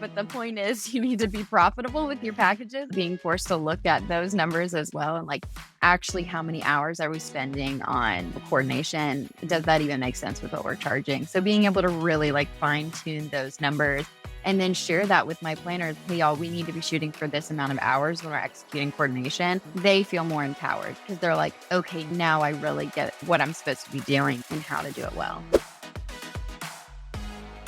But the point is you need to be profitable with your packages, being forced to look at those numbers as well. And like, actually, how many hours are we spending on coordination? Does that even make sense with what we're charging? So being able to really like fine tune those numbers and then share that with my planners. Hey, y'all, we need to be shooting for this amount of hours when we're executing coordination. They feel more empowered because they're like, okay, now I really get what I'm supposed to be doing and how to do it well.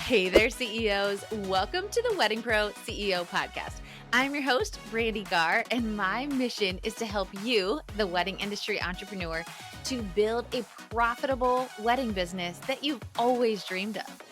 Hey there, CEOs. Welcome to the Wedding Pro CEO podcast. I'm your host, Brandee Gaar, and my mission is to help you, the wedding industry entrepreneur, to build a profitable wedding business that you've always dreamed of.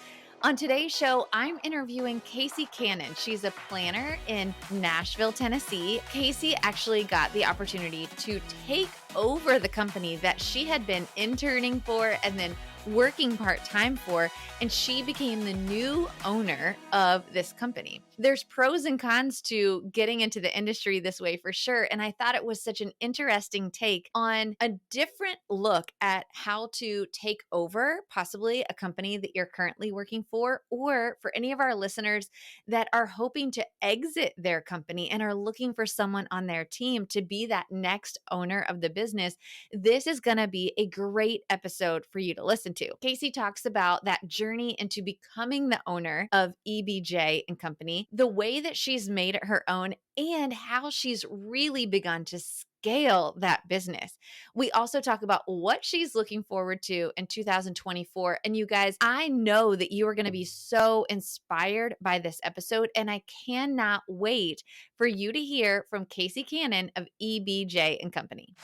On today's show, I'm interviewing Casey Cannon. She's a planner in Nashville, Tennessee. Casey actually got the opportunity to take over the company that she had been interning for and then working part-time for, and she became the new owner of this company. There's pros and cons to getting into the industry this way for sure, and I thought it was such an interesting take on a different look at how to take over possibly a company that you're currently working for, or for any of our listeners that are hoping to exit their company and are looking for someone on their team to be that next owner of the business. This is going to be a great episode for you to listen to. Casey talks about that journey into becoming the owner of EBJ and Company, the way that she's made it her own, and how she's really begun to scale that business. We also talk about what she's looking forward to in 2024. And you guys, I know that you are going to be so inspired by this episode, and I cannot wait for you to hear from Casey Cannon of EBJ and Company.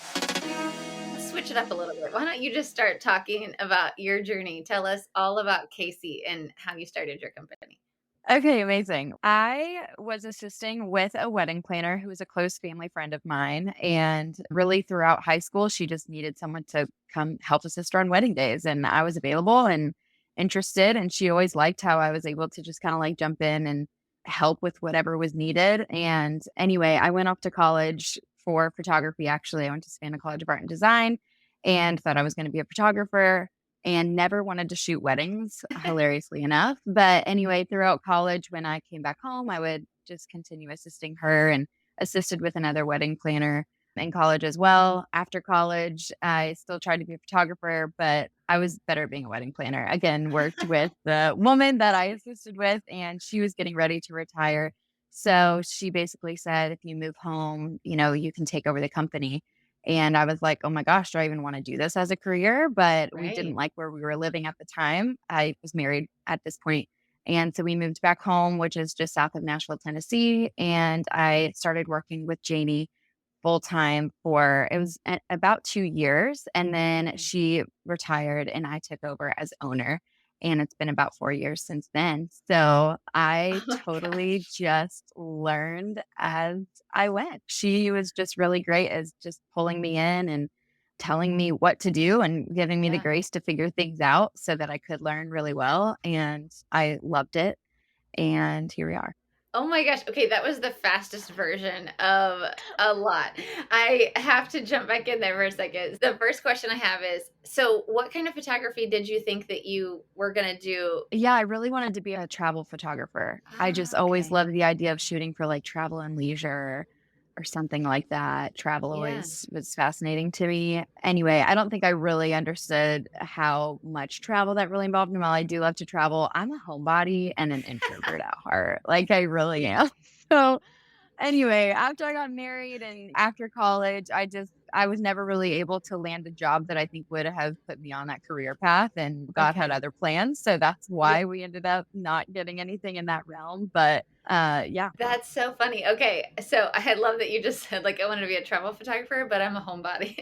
Switch it up a little bit. Why don't you just start talking about your journey? Tell us all about Casey and how you started your company. Okay, amazing. I was assisting with a wedding planner who was a close family friend of mine. And really throughout high school, she just needed someone to come help assist her on wedding days. And I was available and interested. And she always liked how I was able to just kind of like jump in and help with whatever was needed. And anyway, I went off to college for photography. Actually, I went to Savannah College of Art and Design and thought I was going to be a photographer and never wanted to shoot weddings, hilariously enough. But anyway, throughout college, when I came back home, I would just continue assisting her and assisted with another wedding planner in college as well. After college, I still tried to be a photographer, but I was better at being a wedding planner. Again, worked with the woman that I assisted with, and she was getting ready to retire. So she basically said, if you move home, you can take over the company. And I was like, oh my gosh, do I even want to do this as a career? But we didn't like where we were living at the time. I was married at this point. And so we moved back home, which is just south of Nashville, Tennessee. And I started working with Janie full time for, it was about 2 years. And then she retired and I took over as owner. And it's been about 4 years since then. So I totally just learned as I went. She was just really great as just pulling me in and telling me what to do and giving me the grace to figure things out so that I could learn really well. And I loved it. And here we are. Oh my gosh. Okay, that was the fastest version of a lot. I have to jump back in there for a second. The first question I have is, so what kind of photography did you think that you were going to do? Yeah, I really wanted to be a travel photographer. I just always loved the idea of shooting for like travel and leisure or something like that. Travel always was fascinating to me. Anyway, I don't think I really understood how much travel that really involved. And while I do love to travel, I'm a homebody and an introvert at heart. Like I really am. So anyway, after I got married and after college, I was never really able to land a job that I think would have put me on that career path, and God had other plans. So that's why we ended up not getting anything in that realm. But yeah. That's so funny. Okay. So I love that you just said, like, I wanted to be a travel photographer, but I'm a homebody.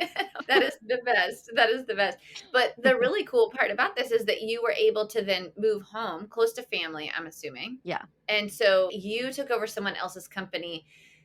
That is the best. That is the best. But the really cool part about this is that you were able to then move home close to family, I'm assuming. Yeah. And so you took over someone else's company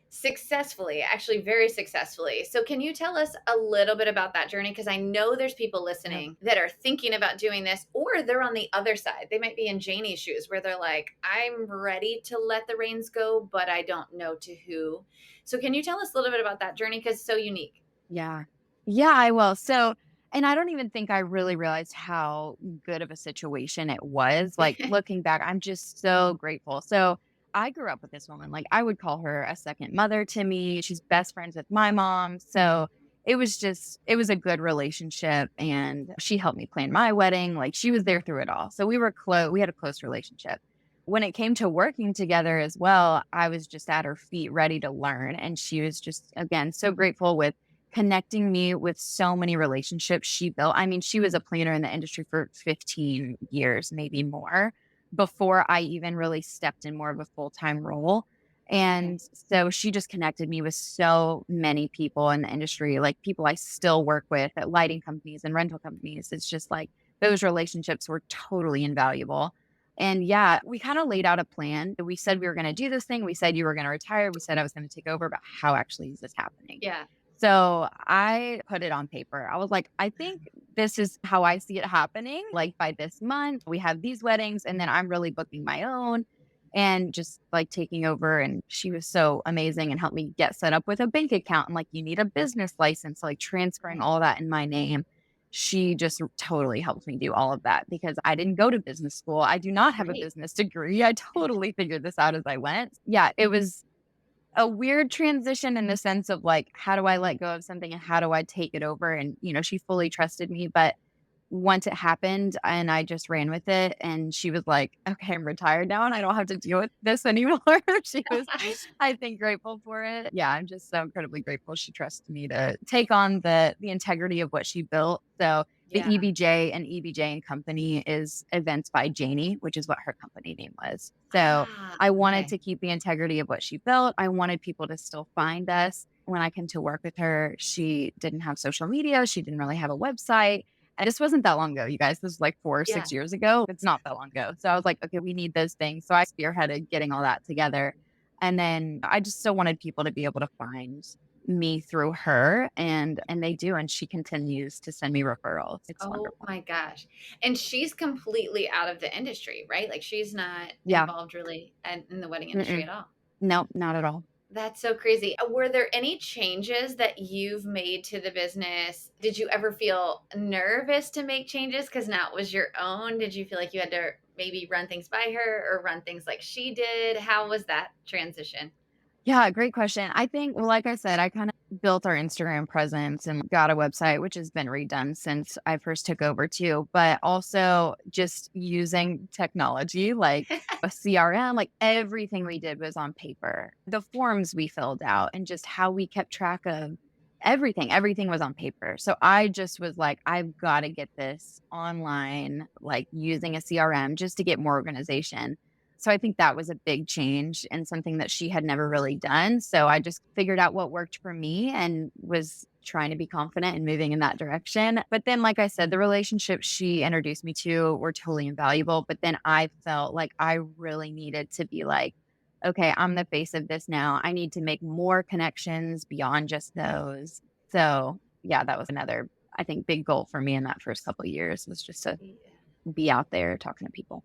successfully, actually very successfully. So can you tell us a little bit about that journey? Because I know there's people listening that are thinking about doing this, or they're on the other side. They might be in Janie's shoes where they're like, I'm ready to let the reins go, but I don't know to who. So can you tell us a little bit about that journey? Because it's so unique. Yeah. Yeah, I will. So, and I don't even think I really realized how good of a situation it was. Like looking back, I'm just so grateful. So I grew up with this woman. Like, I would call her a second mother to me. She's best friends with my mom. So it was a good relationship. And she helped me plan my wedding. Like, she was there through it all. So we were close. We had a close relationship. When it came to working together as well, I was just at her feet, ready to learn. And she was just, again, so grateful with connecting me with so many relationships she built. I mean, she was a planner in the industry for 15 years, maybe more, before I even really stepped in more of a full-time role. Okay. And so she just connected me with so many people in the industry, like people I still work with at lighting companies and rental companies. It's just like those relationships were totally invaluable. And yeah, we kind of laid out a plan. We said we were going to do this thing. We said you were going to retire. We said I was going to take over, but how actually is this happening? Yeah. So I put it on paper. I was like, I think this is how I see it happening. Like by this month, we have these weddings, and then I'm really booking my own and just like taking over. And she was so amazing and helped me get set up with a bank account. And like, you need a business license, like transferring Right. all that in my name. She just totally helped me do all of that because I didn't go to business school. I do not have a Right. business degree. I totally figured this out as I went. Yeah, it was a weird transition in the sense of like, how do I let go of something and how do I take it over? And, she fully trusted me. But once it happened and I just ran with it, and she was like, okay, I'm retired now and I don't have to deal with this anymore. She was, I think, grateful for it. Yeah, I'm just so incredibly grateful she trusted me to take on the integrity of what she built. So the Yeah. EBJ and EBJ and Company is events by Janie, which is what her company name was. So Ah, I wanted okay. to keep the integrity of what she built. I wanted people to still find us. When I came to work with her, she didn't have social media. She didn't really have a website. And this wasn't that long ago, you guys. This was like 4 or Yeah. 6 years ago. It's not that long ago. So I was like, okay, we need those things. So I spearheaded getting all that together. And then I just still wanted people to be able to find me through her, and they do. And she continues to send me referrals. It's Oh wonderful. my gosh. And she's completely out of the industry, right? Like she's not Yeah. involved really in the wedding industry Mm-mm. at all. No, not at all. That's so crazy. Were there any changes that you've made to the business? Did you ever feel nervous to make changes because now it was your own? Did you feel like you had to maybe run things by her or run things like she did? How was that transition? Yeah, great question. I think, well, like I said, I kind of built our Instagram presence and got a website, which has been redone since I first took over too. But also just using technology like a CRM, like everything we did was on paper. The forms we filled out and just how we kept track of everything was on paper. So I just was like, I've got to get this online, like using a CRM just to get more organization. So I think that was a big change and something that she had never really done. So I just figured out what worked for me and was trying to be confident and moving in that direction. But then, like I said, the relationships she introduced me to were totally invaluable. But then I felt like I really needed to be like, okay, I'm the face of this now. I need to make more connections beyond just those. So yeah, that was another, I think, big goal for me in that first couple of years was just to Yeah. be out there talking to people.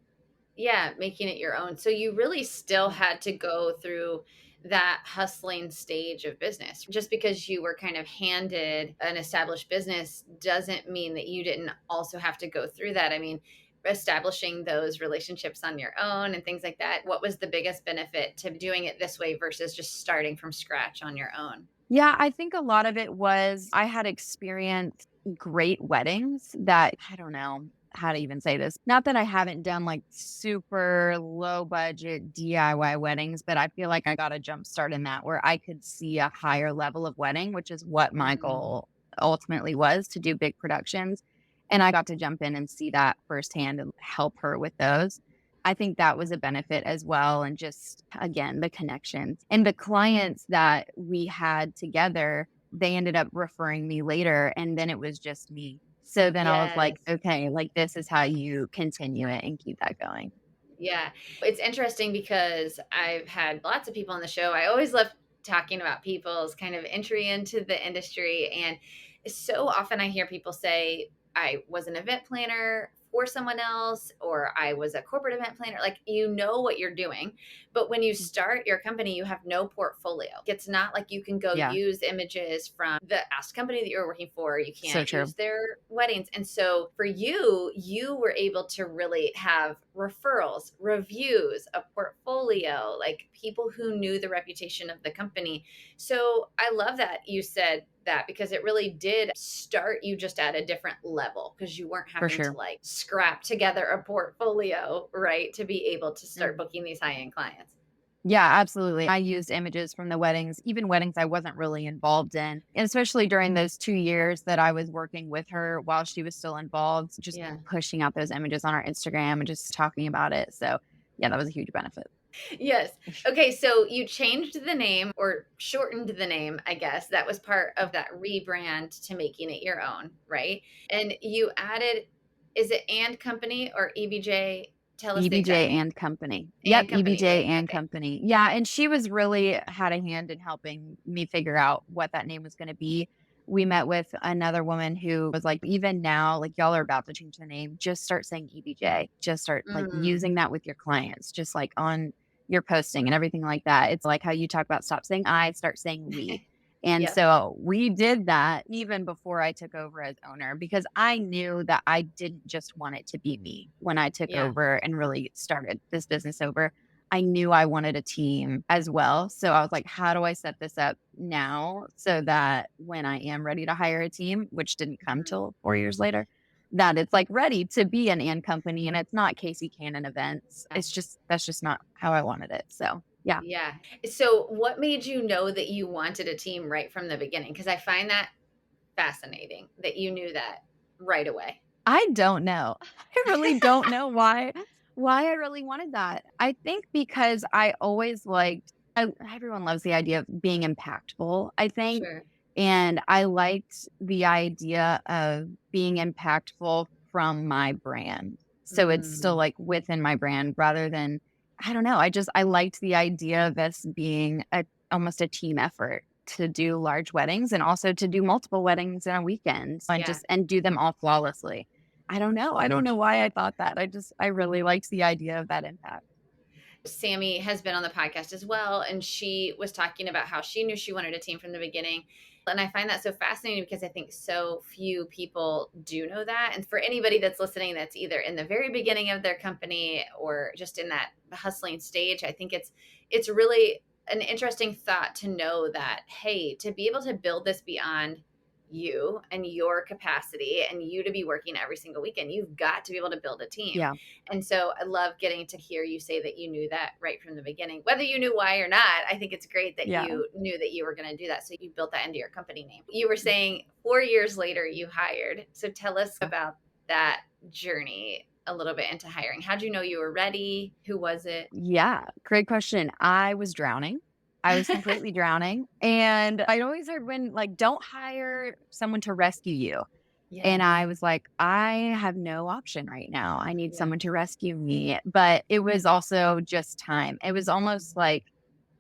Yeah, making it your own. So you really still had to go through that hustling stage of business. Just because you were kind of handed an established business doesn't mean that you didn't also have to go through that. I mean, establishing those relationships on your own and things like that. What was the biggest benefit to doing it this way versus just starting from scratch on your own? Yeah, I think a lot of it was I had experienced great weddings that I don't know how to even say this. Not that I haven't done like super low budget DIY weddings, but I feel like I got a jump start in that where I could see a higher level of wedding, which is what my Mhm. goal ultimately was to do big productions. And I got to jump in and see that firsthand and help her with those. I think that was a benefit as well. And just again, the connections and the clients that we had together, they ended up referring me later. And then it was just me. So then I was like, Yes. okay, like this is how you continue it and keep that going. Yeah. It's interesting because I've had lots of people on the show. I always love talking about people's kind of entry into the industry. And so often I hear people say, I was an event planner for someone else, or I was a corporate event planner. Like, you know what you're doing. But when you start your company, you have no portfolio. It's not like you can go Yeah. use images from the past company that you're working for. You So can't true. use their weddings. And so for you, you were able to really have referrals, reviews, a portfolio, like people who knew the reputation of the company. So I love that you said that, because it really did start you just at a different level, because you weren't For having to sure. like scrap together a portfolio, right? To be able to start Mhm. booking these high end clients. Yeah, absolutely. I used images from the weddings, even weddings I wasn't really involved in. And especially during those 2 years that I was working with her while she was still involved, just Yeah. pushing out those images on our Instagram and just talking about it. So, yeah, that was a huge benefit. Yes. Okay. So you changed the name, or shortened the name, I guess. That was part of that rebrand to making it your own, right? And you added, is it and company or EBJ? Tell us the exact EBJ name. and Company. Yep, And company. EBJ and Okay. Company. Yeah, and she was really had a hand in helping me figure out what that name was gonna be. We met with another woman who was like, "Even now, like, y'all are about to change the name, just start saying EBJ. Just start, like, Mm, using that with your clients, just, like, on your posting and everything like that." It's like how you talk about stop saying "I," start saying "we." And yep. so we did that even before I took over as owner, because I knew that I didn't just want it to be me when I took Yeah. over and really started this business over. I knew I wanted a team as well. So I was like, how do I set this up now so that when I am ready to hire a team, which didn't come Mhm. till 4 years later, that it's like ready to be an and company and it's not Casey Cannon events. Yeah. It's just, that's just not how I wanted it. So yeah. Yeah. So what made you know that you wanted a team right from the beginning? Because I find that fascinating that you knew that right away. I don't know. I really don't know why I really wanted that. I think because I always liked everyone loves the idea of being impactful, I think, Sure. and I liked the idea of being impactful from my brand. So it's still, Mm, like, within my brand rather than I don't know, I liked the idea of this being almost a team effort to do large weddings and also to do multiple weddings in a weekend and yeah. just and do them all flawlessly. I don't know. I don't know why I thought that. I really liked the idea of that impact. Sammy has been on the podcast as well, and she was talking about how she knew she wanted a team from the beginning. And I find that so fascinating, because I think so few people do know that. And for anybody that's listening that's either in the very beginning of their company or just in that hustling stage, I think it's really an interesting thought to know that, hey, to be able to build this beyond you and your capacity, and you to be working every single weekend, you've got to be able to build a team. Yeah. And so I love getting to hear you say that you knew that right from the beginning. Whether you knew why or not, I think it's great that Yeah. you knew that you were going to do that. So you built that into your company name. You were saying 4 years later you hired. So tell us about that journey a little bit into hiring. How'd you know you were ready? Who was it? Yeah, great question. I was drowning. I was completely drowning, and I'd always heard when like, "Don't hire someone to rescue you." And Yes. I was like, "I have no option right now. I need Yeah. someone to rescue me." But it was also just time. It was almost like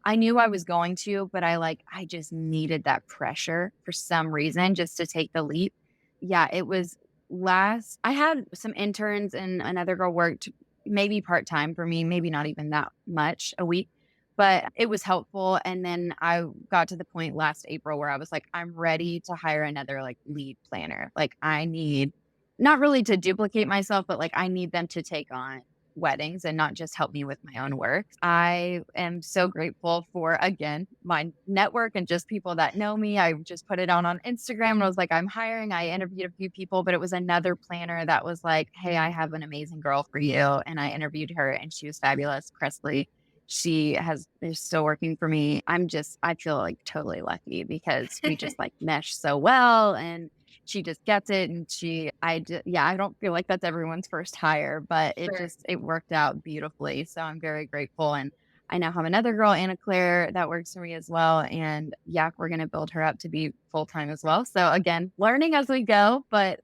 I knew I was going to, but I just needed that pressure for some reason just to take the leap. Yeah, it was last I had some interns and another girl worked maybe part-time for me, maybe not even that much a week, but it was helpful. And then I got to the point last April where I was like, I'm ready to hire another like lead planner. Like I need not really to duplicate myself, but like I need them to take on weddings and not just help me with my own work. I am so grateful for, again, my network and just people that know me. I just put it on Instagram and I was like, I'm hiring. I interviewed a few people, but it was another planner that was like, hey, I have an amazing girl for you. And I interviewed her and she was fabulous. Presley, is still working for me. I feel like totally lucky because we just like mesh so well and she just gets it and yeah, I don't feel like that's everyone's first hire, but Sure. it worked out beautifully. So I'm very grateful. And I now have another girl, Anna Claire, that works for me as well. And yeah, we're going to build her up to be full time as well. So again, learning as we go, but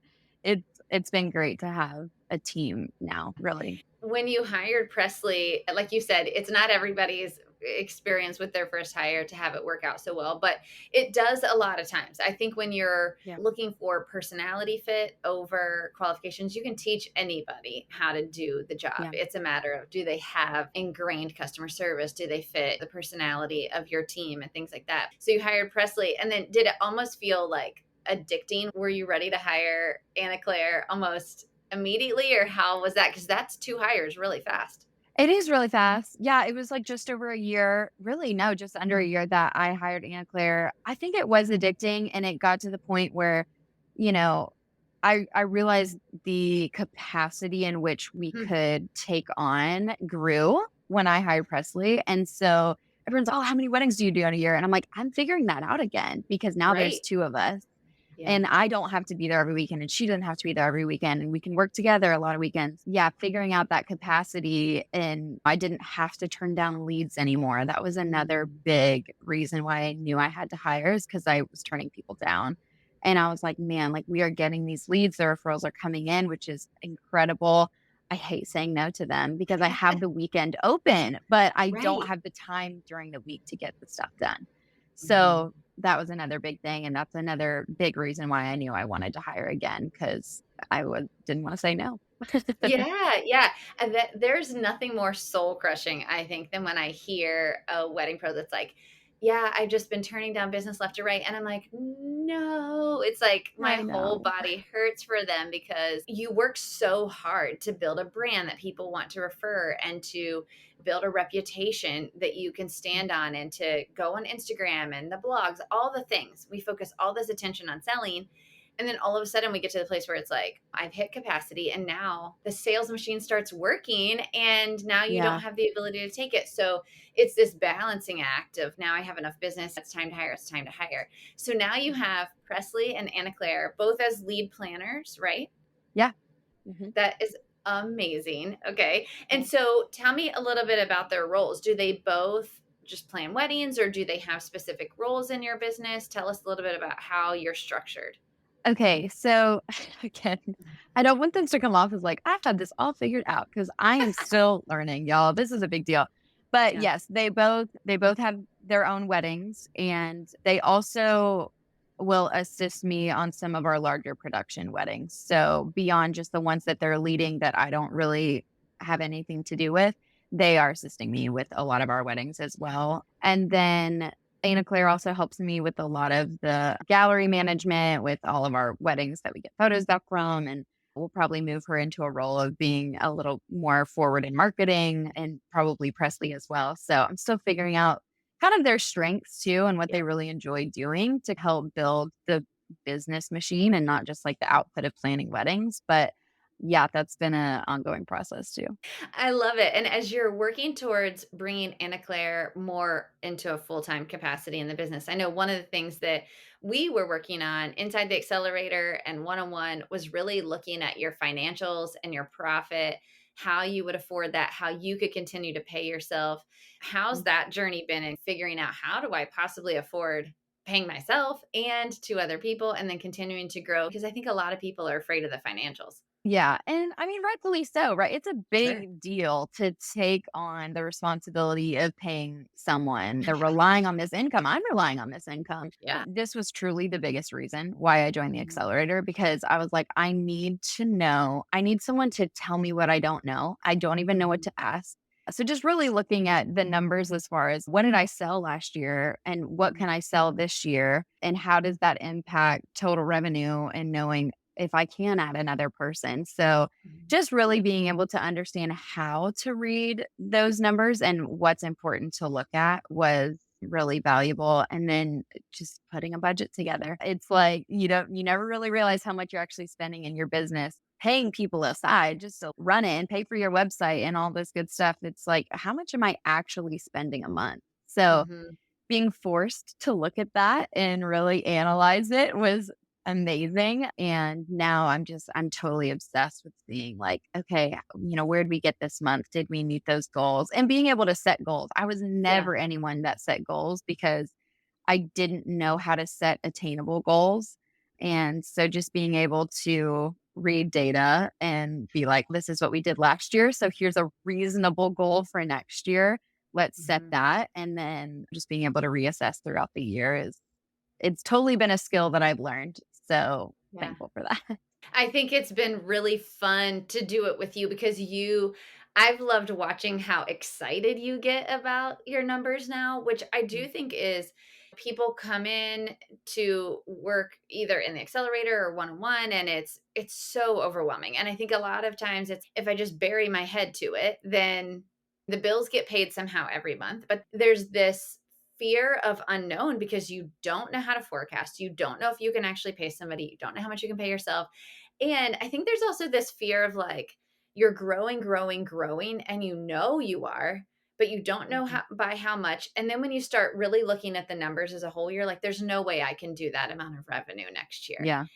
it's been great to have a team now, really. When you hired Presley, like you said, it's not everybody's experience with their first hire to have it work out so well, but it does a lot of times. I think when you're Yeah. looking for personality fit over qualifications, you can teach anybody how to do the job. Yeah. It's a matter of, do they have ingrained customer service? Do they fit the personality of your team and things like that? So you hired Presley, and then did it almost feel like addicting? Were you ready to hire Anna Claire almost immediately, or how was that? Because that's 2 hires really fast. It is really fast. Yeah, it was like just over a year, really, no, just under a year that I hired Anna Claire. I think it was addicting, and it got to the point where, you know, I realized the capacity in which we Hmm. could take on grew when I hired Presley. And so everyone's, "Oh, how many weddings do you do in a year?" And I'm like, "I'm figuring that out again because now there's Right. 2 of us." Yeah. And I don't have to be there every weekend, and she doesn't have to be there every weekend, and we can work together a lot of weekends. Yeah, figuring out that capacity, and I didn't have to turn down leads anymore. That was another Mm. big reason why I knew I had to hire, is because I was turning people down. And I was like, man, like we are getting these leads, the referrals are coming in, which is incredible. I hate saying no to them because I have the weekend open, but I don't Right. have the time during the week to get the stuff done. Mhm. So that was another big thing, and that's another big reason why I knew I wanted to hire again, because didn't wanna say no. Yeah, yeah, and there's nothing more soul crushing, I think, than when I hear a wedding pro that's like, "Yeah, I've just been turning down business left or right," and I'm like, "No." It's like my I whole know. body hurts for them because you work so hard to build a brand that people want to refer, and to build a reputation that you can stand on, and to go on Instagram and the blogs, all the things. We focus all this attention on selling, and then all of a sudden we get to the place where it's like, I've hit capacity, and now the sales machine starts working, and now you don't Yeah, have the ability to take it. So it's this balancing act of, now I have enough business. It's time to hire. It's time to hire. So now you have Presley and Anna Claire both as lead planners, right? yeah, mhm, That is amazing. Okay. And yeah. so tell me a little bit about their roles. Do they both just plan weddings, or do they have specific roles in your business? Tell us a little bit about how you're structured. Okay, so again, I don't want this to come off as like, "I've had this all figured out," because I am still learning, y'all. This is a big deal. But Yeah. yes, they both have their own weddings, and they also will assist me on some of our larger production weddings. So beyond just the ones that they're leading that I don't really have anything to do with, they are assisting me with a lot of our weddings as well. And then Anna Claire also helps me with a lot of the gallery management with all of our weddings that we get photos back from. And we'll probably move her into a role of being a little more forward in marketing, and probably Presley as well. So I'm still figuring out kind of their strengths too, and what Yeah. they really enjoy doing to help build the business machine, and not just like the output of planning weddings. But yeah, that's been an ongoing process too. I love it. And as you're working towards bringing Anna Claire more into a full time capacity in the business, I know one of the things that we were working on inside the Accelerator and one on one was really looking at your financials and your profit, how you would afford that, how you could continue to pay yourself. How's that journey been in figuring out, how do I possibly afford paying myself and 2 other people, and then continuing to grow? Because I think a lot of people are afraid of the financials. Yeah, and I mean, rightfully so, right? It's a Sure. big deal to take on the responsibility of paying someone. They're relying on this income. I'm relying on this income. Yeah. This was truly the biggest reason why I joined the Mhm. accelerator, because I was like, I need to know. I need someone to tell me what I don't know. I don't even know what Mhm. to ask. So just really looking at the numbers as far as, what did I sell last year and what Mhm. can I sell this year, and how does that impact total revenue, and knowing if I can add another person. So Mhm. just really being able to understand how to read those numbers and what's important to look at was really valuable. And then just putting a budget together. It's like you never really realize how much you're actually spending in your business. Paying people aside just to run it and pay for your website and all this good stuff. It's like, how much am I actually spending a month? So Mhm. being forced to look at that and really analyze it was amazing. And now I'm totally obsessed with seeing like, okay, where did we get this month? Did we meet those goals? And being able to set goals. I was Yeah. never anyone that set goals because I didn't know how to set attainable goals. And so just being able to read data and be like, this is what we did last year. So here's a reasonable goal for next year. let's set Mhm. that. And then just being able to reassess throughout the year it's totally been a skill that I've learned. So Yeah. thankful for that. I think it's been really fun to do it with you because I've loved watching how excited you get about your numbers now, which I do think is people come in to work either in the accelerator or one-on-one and it's so overwhelming. And I think a lot of times it's if I just bury my head to it, then the bills get paid somehow every month. But there's this fear of unknown because you don't know how to forecast. You don't know if you can actually pay somebody. You don't know how much you can pay yourself. And I think there's also this fear of like you're growing, growing, growing, and you know you are, but you don't know Mhm. how by how much. And then when you start really looking at the numbers as a whole, you're like, there's no way I can do that amount of revenue next year. Yeah.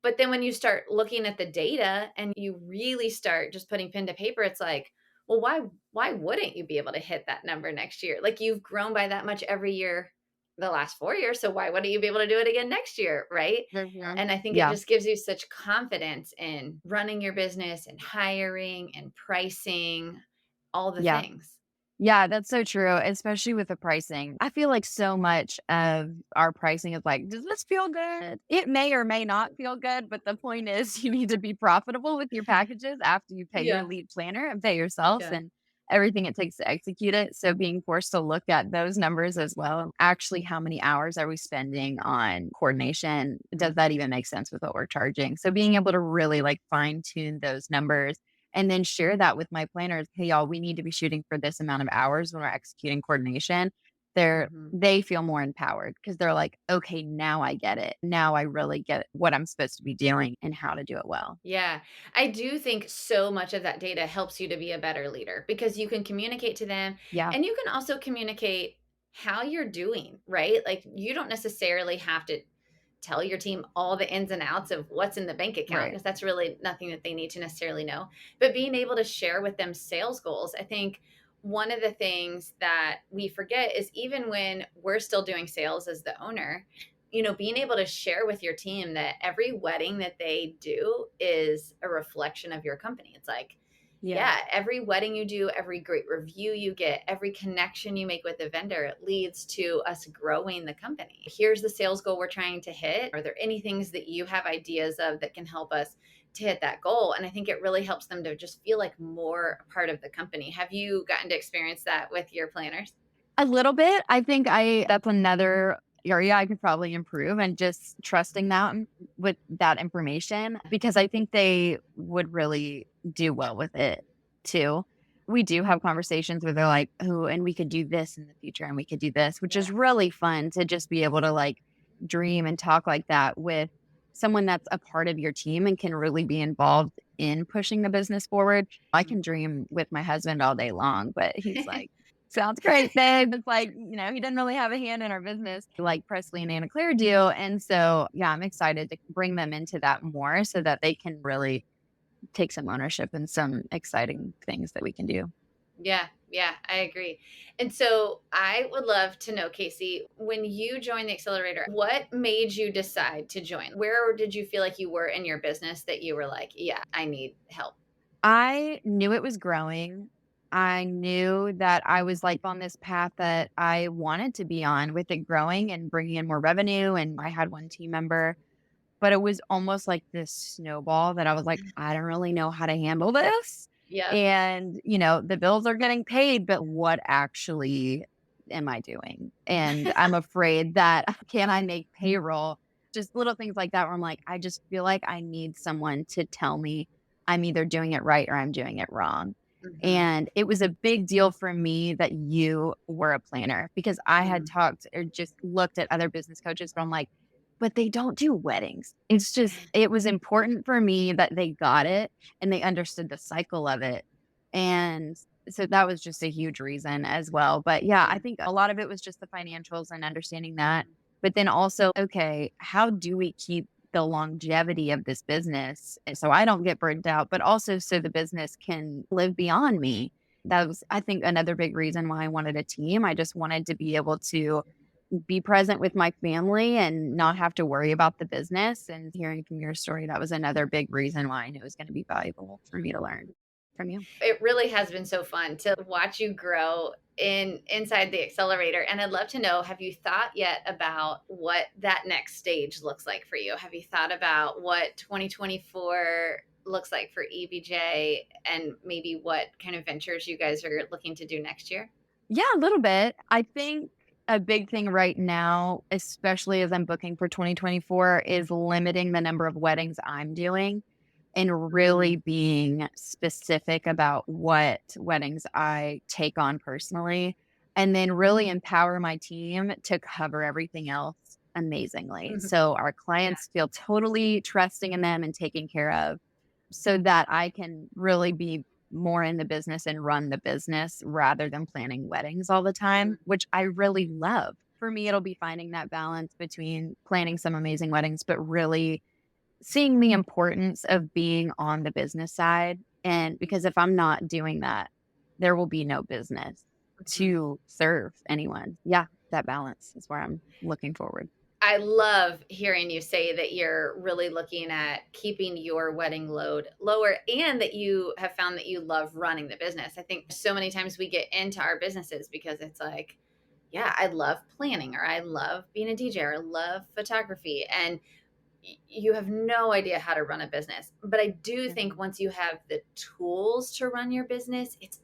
But then when you start looking at the data and you really start just putting pen to paper, it's like, well, why wouldn't you be able to hit that number next year? Like you've grown by that much every year the last 4 years, so why wouldn't you be able to do it again next year, right? Mhm. And I think it Yeah. just gives you such confidence in running your business and hiring and pricing, all the Yeah. things. Yeah, that's so true, especially with the pricing. I feel like so much of our pricing is like, does this feel good? It may or may not feel good, but the point is you need to be profitable with your packages after you pay your Yeah, lead planner and pay yourselves yeah. and everything it takes to execute it. So being forced to look at those numbers as well. And actually, how many hours are we spending on coordination? Does that even make sense with what we're charging? So being able to really like fine tune those numbers and then share that with my planners. Hey, y'all, we need to be shooting for this amount of hours when we're executing coordination. Mhm. They feel more empowered because they're like, okay, now I get it. Now I really get what I'm supposed to be doing and how to do it well. Yeah, I do think so much of that data helps you to be a better leader because you can communicate to them Yeah, and you can also communicate how you're doing, right? Like you don't necessarily have to tell your team all the ins and outs of what's in the bank account right. because that's really nothing that they need to necessarily know. But being able to share with them sales goals, I think one of the things that we forget is even when we're still doing sales as the owner, being able to share with your team that every wedding that they do is a reflection of your company. It's like, Yeah. yeah, every wedding you do, every great review you get, every connection you make with the vendor leads to us growing the company. Here's the sales goal we're trying to hit. Are there any things that you have ideas of that can help us to hit that goal? And I think it really helps them to just feel like more a part of the company. Have you gotten to experience that with your planners? A little bit. I think that's another area I could probably improve and just trusting them with that information because I think they would really do well with it too. We do have conversations where they're like, "Oh, and we could do this in the future and we could do this," which Yeah. is really fun to just be able to like dream and talk like that with someone that's a part of your team and can really be involved in pushing the business forward. I can dream with my husband all day long, but he's like, sounds great, babe. It's like, he doesn't really have a hand in our business like Presley and Anna Claire do. And so, yeah, I'm excited to bring them into that more so that they can really take some ownership and some exciting things that we can do. Yeah, yeah, I agree. And so I would love to know, Casey, when you joined the accelerator, what made you decide to join? Where did you feel like you were in your business that you were like, yeah, I need help? I knew it was growing. I knew that I was like on this path that I wanted to be on with it growing and bringing in more revenue. And I had one team member. But it was almost like this snowball that I was like, "I don't really know how to handle this." Yep. And, the bills are getting paid, but what actually am I doing? And I'm afraid that can I make payroll? Just little things like that where I'm like, I just feel like I need someone to tell me I'm either doing it right or I'm doing it wrong. Hmm. And it was a big deal for me that you were a planner because I had Hmm. talked or just looked at other business coaches, but I'm like, but they don't do weddings. It's just it was important for me that they got it and they understood the cycle of it. And so that was just a huge reason as well. But yeah, I Yeah. think a lot of it was just the financials and understanding that. But then also, okay, how do we keep the longevity of this business and so I don't get burned out, but also so the business can live beyond me? That was, I think, another big reason why I wanted a team. I just wanted to be able to be present with my family and not have to worry about the business. And hearing from your story, that was another big reason why I knew it was going to be valuable for me to learn. from you. It really has been so fun to watch you grow inside the accelerator. And I'd love to know, have you thought yet about what that next stage looks like for you? Have you thought about what 2024 looks like for EBJ and maybe what kind of ventures you guys are looking to do next year? Yeah, a little bit. I think a big thing right now, especially as I'm booking for 2024, is limiting the number of weddings I'm doing and really Mm, being specific about what weddings I take on personally, and then really empower my team to cover everything else amazingly. mhm. So our Yeah. clients feel totally trusting in them and taken care of so that I can really be more in the business and run the business rather than planning weddings all the time, which I really love. For me, it'll be finding that balance between planning some amazing weddings, but really seeing the importance of being on the business side. And because if I'm not doing that, there will be no business Mhm. to serve anyone. Yeah, that balance is where I'm looking forward. I love hearing you say that you're really looking at keeping your wedding load lower and that you have found that you love running the business. I think so many times we get into our businesses because it's like, yeah, I love planning or I love being a DJ or I love photography. And you have no idea how to run a business. But I do think Mhm. once you have the tools to run your business, it's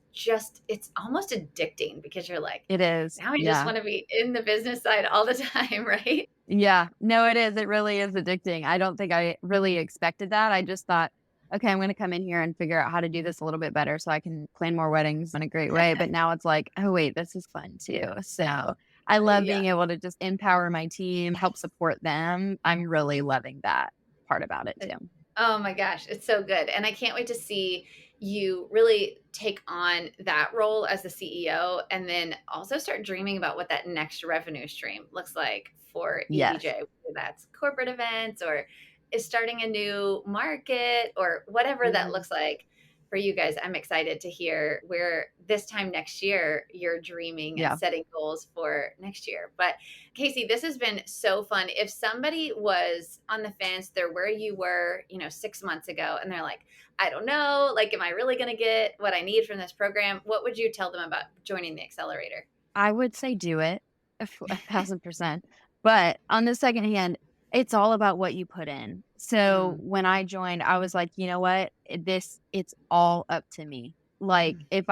almost addicting because you're like, It is. now I just Yeah. want to be in the business side all the time, right? Yeah. No, it is. It really is addicting. I don't think I really expected that. I just thought, okay, I'm going to come in here and figure out how to do this a little bit better so I can plan more weddings in a great way. But now it's like, oh, wait, this is fun too. So I love Yeah. being able to just empower my team, help support them. I'm really loving that part about it too. Oh my gosh, it's so good. And I can't wait to see you really take on that role as the CEO and then also start dreaming about what that next revenue stream looks like for Yes. EBJ, whether that's corporate events or is starting a new market or whatever that Mhm. looks like for you guys. I'm excited to hear where this time next year you're dreaming and Yeah. setting goals for next year. But Casey, this has been so fun. If somebody was on the fence, they're where you were, 6 months ago, and they're like, I don't know, like, am I really going to get what I need from this program? What would you tell them about joining the accelerator? I would say do it 1,000%. But on the second hand, it's all about what you put in. So Mm, when I joined, I was like, you know what? It's all up to me. Like if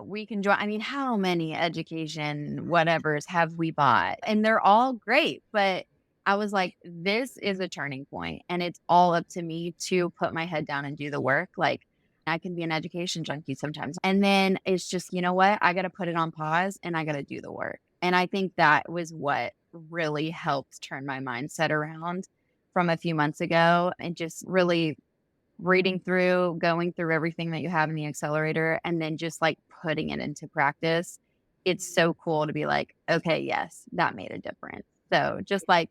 we can join. I mean, how many education whatevers have we bought? And they're all great. But I was like, this is a turning point and it's all up to me to put my head down and do the work. Like I can be an education junkie sometimes. And then it's just, you know what? I got to put it on pause and I got to do the work. And I think that was what really helped turn my mindset around from a few months ago and just really reading through, going through everything that you have in the accelerator and then just like putting it into practice. It's so cool to be like, okay, yes, that made a difference. So just like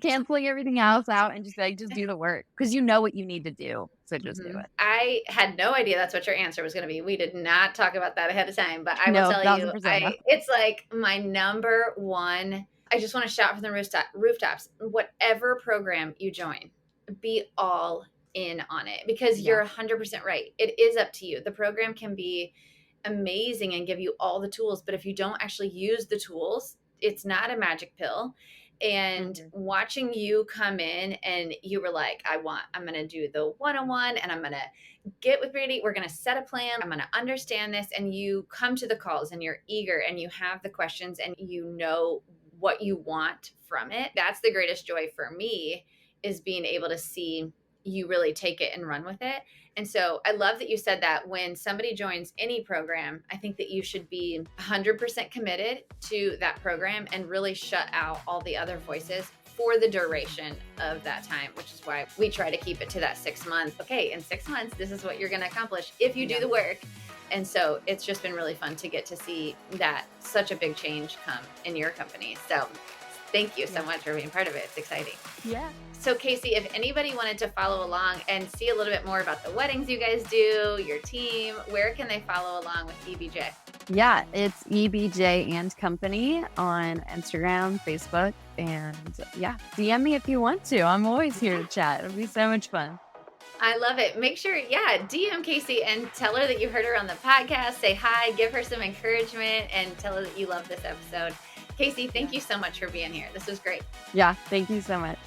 canceling everything else out and just like, just do the work because you know what you need to do. So just do mhm. it. I had no idea that's what your answer was going to be. We did not talk about that ahead of time, but I will No, tell you, 1,000% no. it's like my number one. I just want to shout from the rooftops. Whatever program you join, be all in on it because Yeah. you're 100% right. It is up to you. The program can be amazing and give you all the tools, but if you don't actually use the tools, it's not a magic pill. And Mhm. watching you come in and you were like, I'm going to do the 101 and I'm going to get with Brandee. We're going to set a plan. I'm going to understand this. And you come to the calls and you're eager and you have the questions and you know what you want from it. That's the greatest joy for me is being able to see you really take it and run with it. And so I love that you said that when somebody joins any program, I think that you should be 100% committed to that program and really shut out all the other voices for the duration of that time, which is why we try to keep it to that 6 months. Okay, in 6 months, this is what you're going to accomplish if you do Yeah. the work. And so it's just been really fun to get to see that such a big change come in your company. So thank you so Yeah. much for being part of it. It's exciting. Yeah. So, Casey, if anybody wanted to follow along and see a little bit more about the weddings you guys do, your team, where can they follow along with EBJ? Yeah. It's EBJ and Company on Instagram, Facebook, and yeah, DM me if you want to. I'm always here to chat. It'll be so much fun. I love it. Make sure, DM Casey and tell her that you heard her on the podcast. Say hi, give her some encouragement, and tell her that you love this episode. Casey, thank Yeah. you so much for being here. This was great. Yeah. Thank you so much.